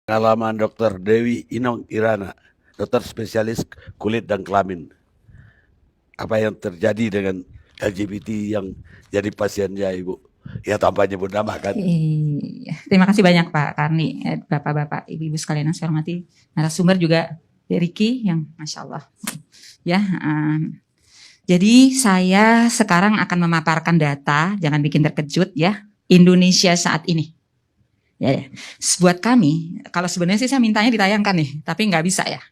Pengalaman Dr. Dewi Inong Irana, dokter spesialis kulit dan kelamin. Apa yang terjadi dengan LGBT yang jadi pasiennya Ibu? Ya tanpa nyebut nama kan. Terima kasih banyak Pak Karni, Bapak-bapak, Ibu-ibu sekalian yang saya hormati. Narasumber juga Ricky yang Masya Allah. Ya, jadi saya sekarang akan memaparkan data, jangan bikin terkejut ya, Indonesia saat ini. Ya, buat kami, kalau sebenarnya sih saya mintanya ditayangkan nih, tapi nggak bisa ya.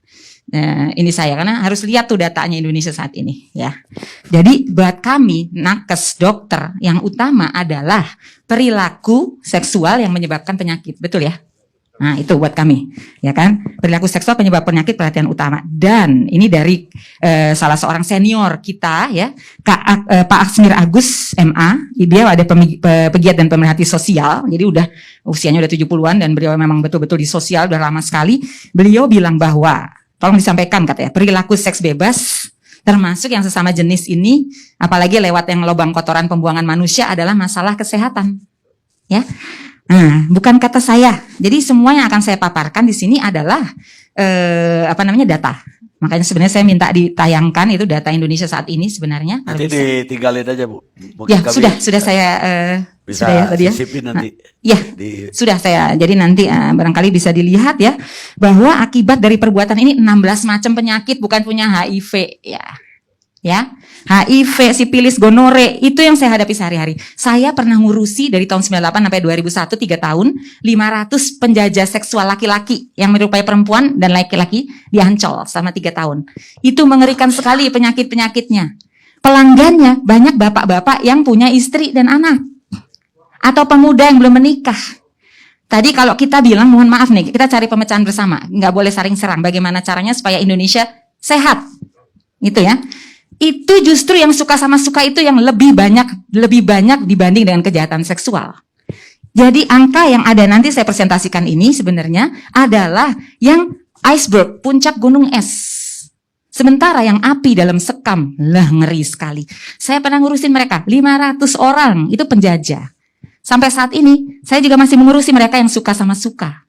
Ini saya karena harus lihat tuh datanya Indonesia saat ini ya. Jadi buat kami nakes dokter yang utama adalah perilaku seksual yang menyebabkan penyakit, betul ya? Nah itu buat kami, ya kan? Perilaku seksual penyebab penyakit perhatian utama. Dan ini dari salah seorang senior kita ya, Pak Asmir Agus MA. Dia ada pegiat dan pemerhati sosial. Jadi usianya udah 70-an dan beliau memang betul-betul di sosial udah lama sekali. Beliau bilang bahwa, tolong disampaikan katanya, perilaku seks bebas termasuk yang sesama jenis ini, apalagi lewat yang lubang kotoran pembuangan manusia adalah masalah kesehatan, ya. Nah, bukan kata saya. Jadi semua yang akan saya paparkan di sini adalah data. Makanya sebenarnya saya minta ditayangkan itu data Indonesia saat ini sebenarnya. Nanti ditinggalin aja Bu. Mungkin ya sudah saya bisa sudah ya tadi ya. Nanti. Ya sudah saya. Jadi nanti barangkali bisa dilihat ya bahwa akibat dari perbuatan ini 16 macam penyakit bukan punya HIV ya. HIV, sipilis, gonore, itu yang saya hadapi sehari-hari. Saya pernah ngurusi dari tahun 98 sampai 2001, 3 tahun, 500 penjajah seksual laki-laki yang menyerupai perempuan dan laki-laki di Ancol selama 3 tahun. Itu mengerikan sekali penyakit-penyakitnya. Pelanggannya banyak bapak-bapak yang punya istri dan anak. Atau pemuda yang belum menikah. Tadi kalau kita bilang, mohon maaf nih, kita cari pemecahan bersama. Nggak boleh saling serang. Bagaimana caranya supaya Indonesia sehat. Gitu ya. Itu justru yang suka sama suka itu yang lebih banyak dibanding dengan kejahatan seksual. Jadi angka yang ada nanti saya presentasikan ini sebenarnya adalah yang iceberg, puncak gunung es. Sementara yang api dalam sekam, ngeri sekali. Saya pernah ngurusin mereka, 500 orang, itu penjajah. Sampai saat ini, saya juga masih mengurusi mereka yang suka sama suka.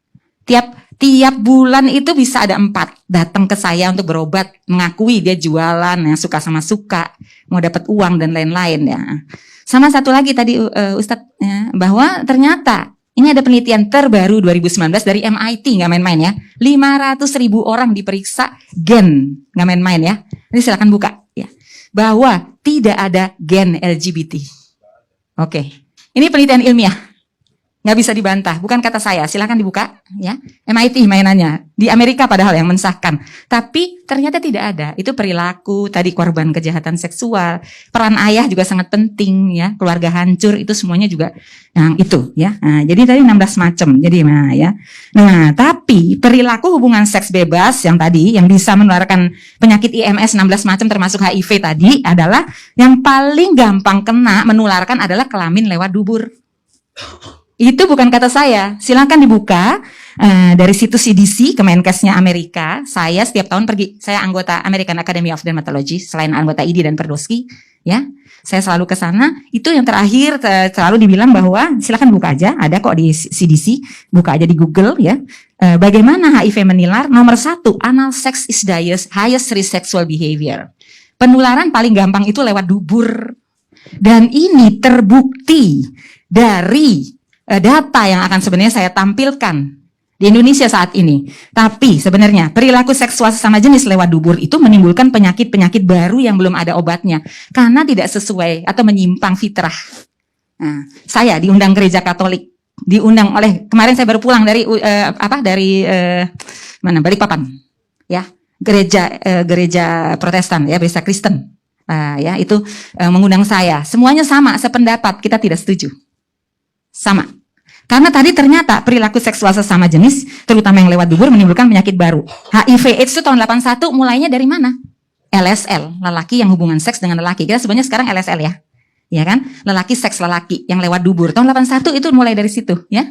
Tiap bulan itu bisa ada 4 datang ke saya untuk berobat, mengakui dia jualan, yang suka sama suka, mau dapat uang dan lain-lain ya. Sama satu lagi tadi Ustadz ya, bahwa ternyata ini ada penelitian terbaru 2019 dari MIT, nggak main-main ya. 500.000 orang diperiksa gen, nggak main-main ya. Ini silakan buka ya. Bahwa tidak ada gen LGBT. Oke, ini penelitian ilmiah. Nggak bisa dibantah, bukan kata saya, silakan dibuka ya. MIT mainannya, di Amerika padahal yang mensahkan. Tapi ternyata tidak ada, itu perilaku, tadi korban kejahatan seksual, peran ayah juga sangat penting ya, keluarga hancur, itu semuanya juga yang itu ya. Nah, jadi tadi 16 macam, jadi ya. Nah, tapi perilaku hubungan seks bebas yang tadi, yang bisa menularkan penyakit IMS 16 macam termasuk HIV tadi, adalah yang paling gampang kena menularkan adalah kelamin lewat dubur. Itu bukan kata saya, silakan dibuka dari situs CDC, Kemenkesnya Amerika. Saya setiap tahun pergi, saya anggota American Academy of Dermatology, selain anggota ID dan Perdosky, ya. Saya selalu ke sana. Itu yang terakhir selalu dibilang bahwa silakan buka aja, ada kok di CDC, buka aja di Google ya. Bagaimana HIV menular? Nomor 1, anal sex is the highest risk sexual behavior. Penularan paling gampang itu lewat dubur. Dan ini terbukti dari data yang akan sebenarnya saya tampilkan di Indonesia saat ini. Tapi sebenarnya perilaku seksual sesama jenis lewat dubur itu menimbulkan penyakit-penyakit baru yang belum ada obatnya. Karena tidak sesuai atau menyimpang fitrah. Nah, saya diundang gereja Katolik. Diundang oleh, kemarin saya baru pulang dari Balikpapan. Ya, gereja Protestan, ya, gereja Kristen. Ya, itu mengundang saya. Semuanya sama, sependapat, kita tidak setuju. Sama. Karena tadi ternyata perilaku seksual sesama jenis, terutama yang lewat dubur, menimbulkan penyakit baru. HIV AIDS itu tahun 81 mulainya dari mana? LSL, lelaki yang hubungan seks dengan lelaki. Kita sebenarnya sekarang LSL ya. Ya kan? Lelaki seks lelaki yang lewat dubur. Tahun 81 itu mulai dari situ ya.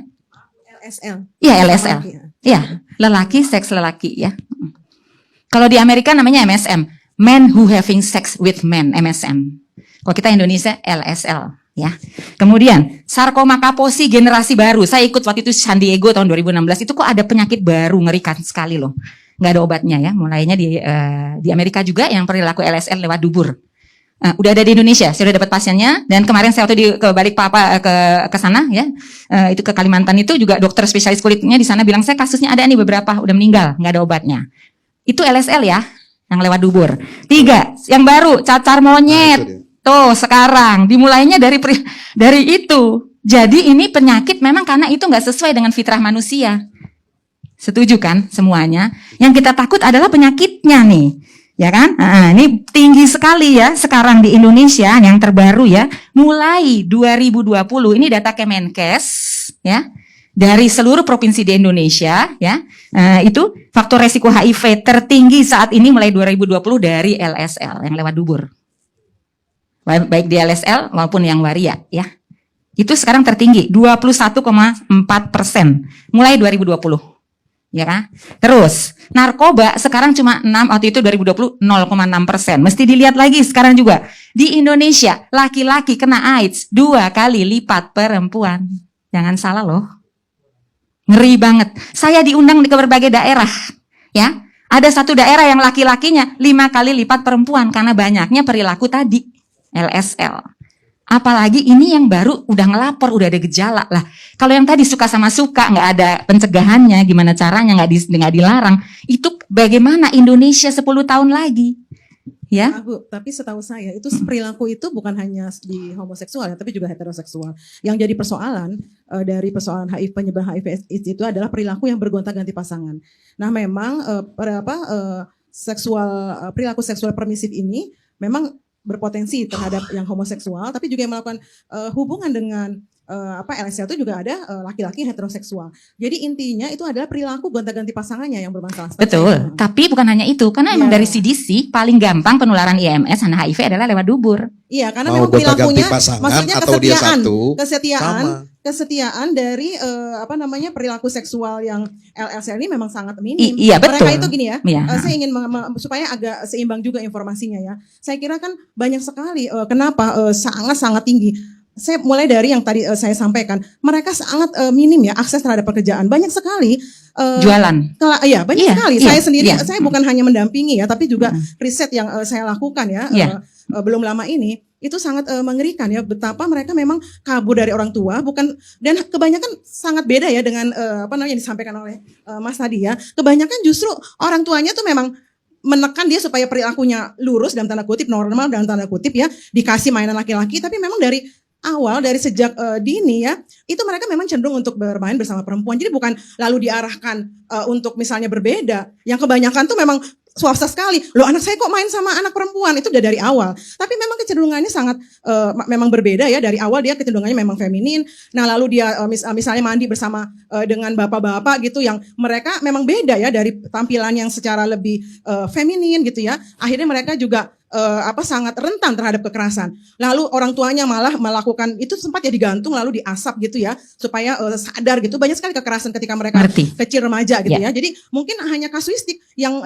LSL. Iya, LSL. Iya, lelaki seks lelaki ya. Kalau di Amerika namanya MSM, Men Who Having Sex with Men, MSM. Kalau kita Indonesia LSL. Ya. Kemudian sarkoma Kaposi generasi baru. Saya ikut waktu itu San Diego tahun 2016. Itu kok ada penyakit baru, ngerikan sekali loh. Nggak ada obatnya ya. Mulainya di Amerika juga yang perilaku LSL lewat dubur. Udah ada di Indonesia. Saya udah dapat pasiennya. Dan kemarin saya waktu ke Balikpapan ke sana ya. Itu ke Kalimantan itu juga dokter spesialis kulitnya di sana bilang saya kasusnya ada nih beberapa udah meninggal, nggak ada obatnya. Itu LSL ya, yang lewat dubur. 3, yang baru cacar monyet. Tuh sekarang dimulainya dari itu. Jadi ini penyakit memang karena itu nggak sesuai dengan fitrah manusia. Setuju kan semuanya? Yang kita takut adalah penyakitnya nih, ya kan? Ini tinggi sekali ya sekarang di Indonesia yang terbaru ya. Mulai 2020 ini data Kemenkes ya. Dari seluruh provinsi di Indonesia ya. Itu faktor resiko HIV tertinggi saat ini mulai 2020 dari LSL yang lewat dubur. Baik di LSL maupun yang waria ya. Itu sekarang tertinggi 21,4% mulai 2020. Ya kan? Terus narkoba sekarang cuma 6, waktu itu 2020 0,6%. Mesti dilihat lagi sekarang juga. Di Indonesia laki-laki kena AIDS 2 kali lipat perempuan. Jangan salah loh. Ngeri banget. Saya diundang ke berbagai daerah ya. Ada satu daerah yang laki-lakinya 5 kali lipat perempuan karena banyaknya perilaku tadi. LSL. Apalagi ini yang baru udah ngelapor, udah ada gejala lah. Kalau yang tadi suka sama suka, nggak ada pencegahannya, gimana caranya nggak dilarang. Itu bagaimana Indonesia 10 tahun lagi? Ya. Bu, tapi setahu saya itu perilaku itu bukan hanya di homoseksual ya, tapi juga heteroseksual. Yang jadi persoalan dari persoalan HIV, penyebaran HIV itu adalah perilaku yang bergonta-ganti pasangan. Nah, memang perilaku seksual permisif ini memang berpotensi terhadap yang homoseksual, tapi juga yang melakukan hubungan dengan LSL itu juga ada laki-laki heteroseksual. Jadi intinya itu adalah perilaku gonta-ganti pasangannya yang bermasalah. Betul, tapi bukan hanya itu, karena emang dari CDC paling gampang penularan IMS dan HIV adalah lewat dubur. Iya, karena memang perilakunya, maksudnya atau kesetiaan dari perilaku seksual yang LSL ini memang sangat minim. Iya, betul. Mereka itu gini ya, ya. Saya ingin supaya agak seimbang juga informasinya ya. Saya kira kan banyak sekali kenapa sangat-sangat tinggi. Saya mulai dari yang tadi saya sampaikan, mereka sangat minim ya akses terhadap pekerjaan. Banyak sekali jualan. Iya, banyak sekali. Iya, saya sendiri, iya. saya bukan hanya mendampingi ya, tapi juga riset yang saya lakukan ya, belum lama ini, itu sangat mengerikan ya, betapa mereka memang kabur dari orang tua, dan kebanyakan sangat beda ya dengan yang disampaikan oleh Mas tadi ya. Kebanyakan justru orang tuanya tuh memang menekan dia supaya perilakunya lurus dalam tanda kutip, normal dalam tanda kutip ya, dikasih mainan laki-laki, tapi memang dari awal, dari sejak dini ya, itu mereka memang cenderung untuk bermain bersama perempuan. Jadi bukan lalu diarahkan untuk misalnya berbeda. Yang kebanyakan tuh memang swasta sekali. Loh, anak saya kok main sama anak perempuan, itu udah dari awal. Tapi memang kecenderungannya sangat memang berbeda ya, dari awal dia kecenderungannya memang feminin. Nah, lalu dia misalnya mandi bersama dengan bapak-bapak gitu, yang mereka memang beda ya dari tampilan yang secara lebih feminin gitu ya. Akhirnya mereka juga sangat rentan terhadap kekerasan. Lalu orang tuanya malah melakukan itu, sempat ya digantung lalu diasap gitu ya, supaya sadar gitu. Banyak sekali kekerasan ketika mereka kecil remaja gitu ya. Jadi mungkin hanya kasuistik yang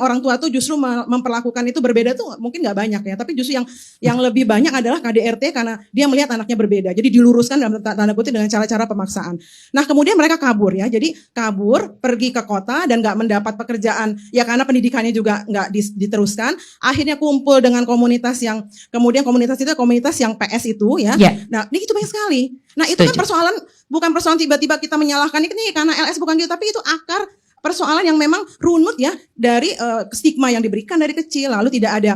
orang tua tuh justru memperlakukan itu berbeda tuh mungkin nggak banyak ya, tapi justru yang lebih banyak adalah KDRT karena dia melihat anaknya berbeda. Jadi diluruskan dalam tanda kutip dengan cara-cara pemaksaan. Nah, kemudian mereka kabur ya. Jadi kabur pergi ke kota dan nggak mendapat pekerjaan ya karena pendidikannya juga nggak diteruskan. Akhirnya kumpul dengan komunitas yang kemudian komunitas itu komunitas yang PS itu ya. Nah, ini itu banyak sekali. Nah, itu kan bukan persoalan tiba-tiba kita menyalahkan ini karena LS bukan gitu, tapi itu akar persoalan yang memang runut ya dari stigma yang diberikan dari kecil, lalu tidak ada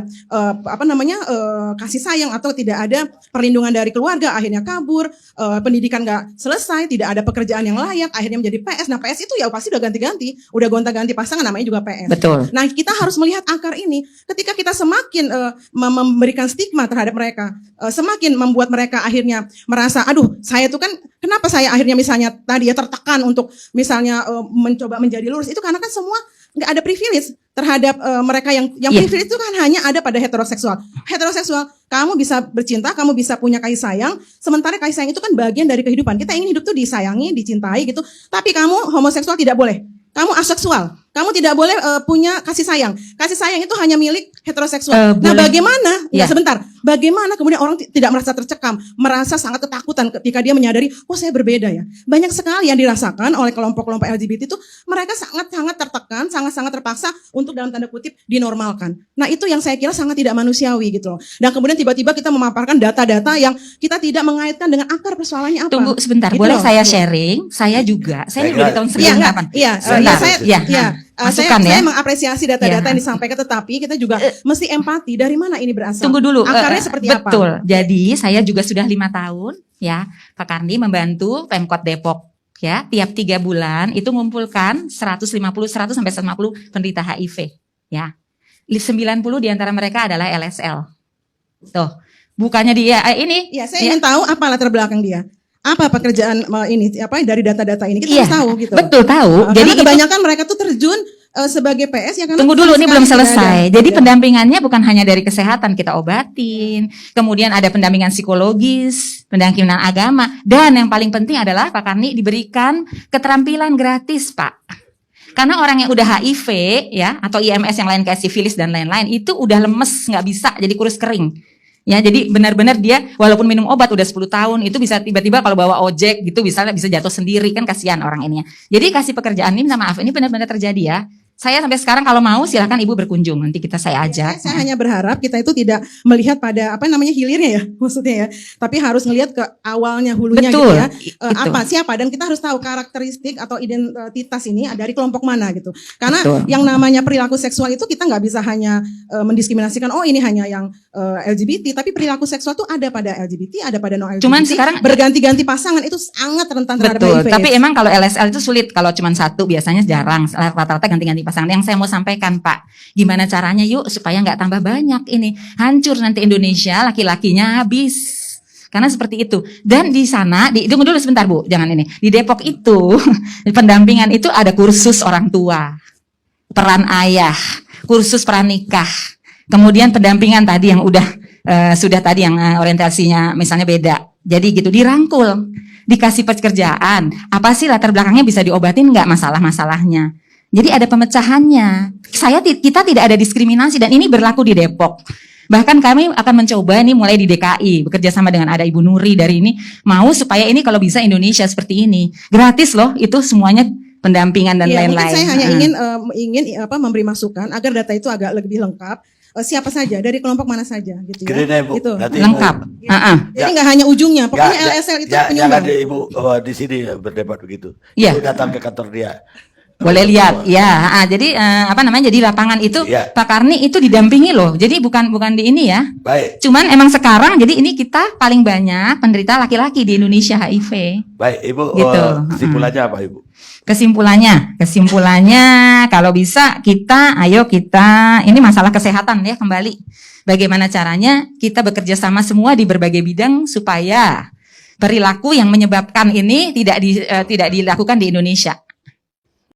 kasih sayang atau tidak ada perlindungan dari keluarga, akhirnya kabur, pendidikan nggak selesai, tidak ada pekerjaan yang layak, akhirnya menjadi PS. Nah, PS itu ya pasti udah ganti-ganti, udah gonta-ganti pasangan, namanya juga PS. Betul. Nah, kita harus melihat akar ini. Ketika kita semakin memberikan stigma terhadap mereka, semakin membuat mereka akhirnya merasa, aduh, saya tuh kan kenapa saya akhirnya misalnya tadi ya tertekan untuk misalnya mencoba menjadi lurus, itu karena kan semua nggak ada privilege terhadap mereka yang privilege itu kan hanya ada pada heteroseksual. Heteroseksual, kamu bisa bercinta, kamu bisa punya kasih sayang, sementara kasih sayang itu kan bagian dari kehidupan. Kita ingin hidup tuh disayangi, dicintai gitu. Tapi kamu homoseksual tidak boleh. Kamu aseksual. Kamu tidak boleh punya kasih sayang. Kasih sayang itu hanya milik heteroseksual. Nah, Boleh. bagaimana? Ya. Ya, sebentar. Bagaimana kemudian orang tidak merasa tercekam, merasa sangat ketakutan ketika dia menyadari, oh saya berbeda ya. Banyak sekali yang dirasakan oleh kelompok-kelompok LGBT itu, mereka sangat-sangat tertekan, sangat-sangat terpaksa untuk dalam tanda kutip dinormalkan. Nah, itu yang saya kira sangat tidak manusiawi gitu loh. Dan kemudian tiba-tiba kita memaparkan data-data yang kita tidak mengaitkan dengan akar persoalannya apa. Tunggu sebentar, Gitu boleh loh. saya sharing? Saya juga, saya ini udah di tahun Iya, enggak. 98. Iya, Sebentar. saya Ya, masukan ya. saya mengapresiasi data-data Iya. yang disampaikan, tetapi kita juga mesti empati dari mana ini berasal. Tunggu dulu. Akarnya seperti apa? Betul. Jadi saya juga sudah 5 tahun ya, Pak Karni membantu Pemkot Depok ya, tiap 3 bulan itu ngumpulkan 100 sampai 150 penderita HIV ya. 90 di antara mereka adalah LSL. Tuh. Bukannya dia ini Iya, saya ingin tahu apa latar belakang dia. Apa pekerjaan ini dari data-data ini kita Iya, harus tahu gitu. betul tahu. Jadi Jadi itu- kebanyakan mereka tuh terjun sebagai PS ya karena Tunggu dulu, ini sekali belum tidak selesai. ada. Jadi Ya. pendampingannya bukan hanya dari kesehatan, kita obatin. Kemudian ada pendampingan psikologis, pendampingan agama. Dan yang paling penting adalah Pak Karni diberikan keterampilan gratis, Pak. Karena orang yang udah HIV ya, atau IMS yang lain kayak sifilis dan lain-lain, itu udah lemes, nggak bisa, jadi kurus kering. Ya, jadi benar-benar dia walaupun minum obat udah 10 tahun itu bisa tiba-tiba kalau bawa ojek gitu bisa jatuh sendiri, kan kasihan orang ini. Jadi kasih pekerjaan ini, minta maaf, ini benar-benar terjadi ya. Saya sampai sekarang kalau mau silakan Ibu berkunjung, nanti saya ajak. Saya hanya berharap kita itu tidak melihat pada hilirnya ya maksudnya ya, tapi harus melihat ke awalnya hulunya Betul, gitu ya. itu. Apa siapa dan kita harus tahu karakteristik atau identitas ini dari kelompok mana gitu. Karena Betul. yang namanya perilaku seksual itu kita nggak bisa hanya mendiskriminasikan oh ini hanya yang LGBT, tapi perilaku seksual itu ada pada LGBT, ada pada non LGBT. Cuman sekarang berganti-ganti pasangan itu sangat rentan terhadap betul, HIV. tapi emang kalau LSL itu sulit, kalau cuma satu biasanya jarang, rata-rata ganti-ganti pasangan. Yang saya mau sampaikan Pak, gimana caranya yuk supaya nggak tambah banyak ini, hancur nanti Indonesia, laki-lakinya habis. Karena seperti itu. Dan di sana, tunggu dulu sebentar Bu, jangan ini. Di Depok itu, pendampingan itu ada kursus orang tua, peran ayah, kursus pranikah, kemudian pendampingan tadi yang sudah tadi yang orientasinya misalnya beda. Jadi gitu dirangkul, dikasih pekerjaan. Apa sih latar belakangnya bisa diobatin nggak masalah-masalahnya? Jadi ada pemecahannya. Kita tidak ada diskriminasi dan ini berlaku di Depok. Bahkan kami akan mencoba ini mulai di DKI bekerja sama dengan ada Ibu Nuri dari ini mau supaya ini kalau bisa Indonesia seperti ini gratis loh itu semuanya pendampingan dan Ya, mungkin lain-lain. saya hanya ingin memberi masukan agar data itu agak lebih lengkap. Siapa saja dari kelompok mana saja gitu ya. Gini deh, Bu. Gitu. Nanti Lengkap. Jadi nggak hanya ujungnya, pokoknya Ya, LSL itu jangan penyumbang. Ibu di sini berdebat begitu. Iya. Ibu datang ke kantor dia. Boleh lihat, ya. Jadi jadi lapangan itu Iya. Pak Karni itu didampingi loh. Jadi bukan di ini ya. Baik, Cuman emang sekarang jadi ini kita paling banyak penderita laki-laki di Indonesia HIV. baik Ibu. Gitu. Kesimpulannya apa Ibu? Kesimpulannya kalau bisa ayo kita ini masalah kesehatan ya kembali. Bagaimana caranya kita bekerja sama semua di berbagai bidang supaya perilaku yang menyebabkan ini tidak dilakukan di Indonesia.